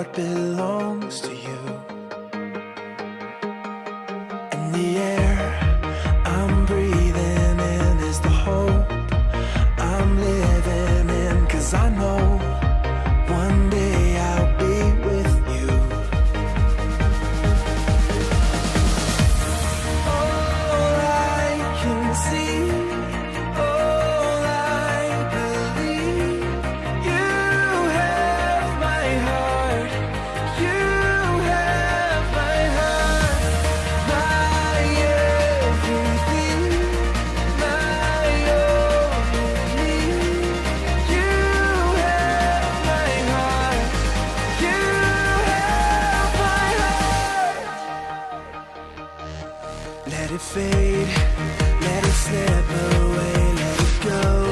heart belongs to you. And the air I'm breathing in is the hope I'm living in. 'Cause I know one day I'll be with you. All I can see, all I believe, you have my heart, you have my heart, my everything, my only. You have my heart, you have my heart. Let it fade, let it slip away, let it go.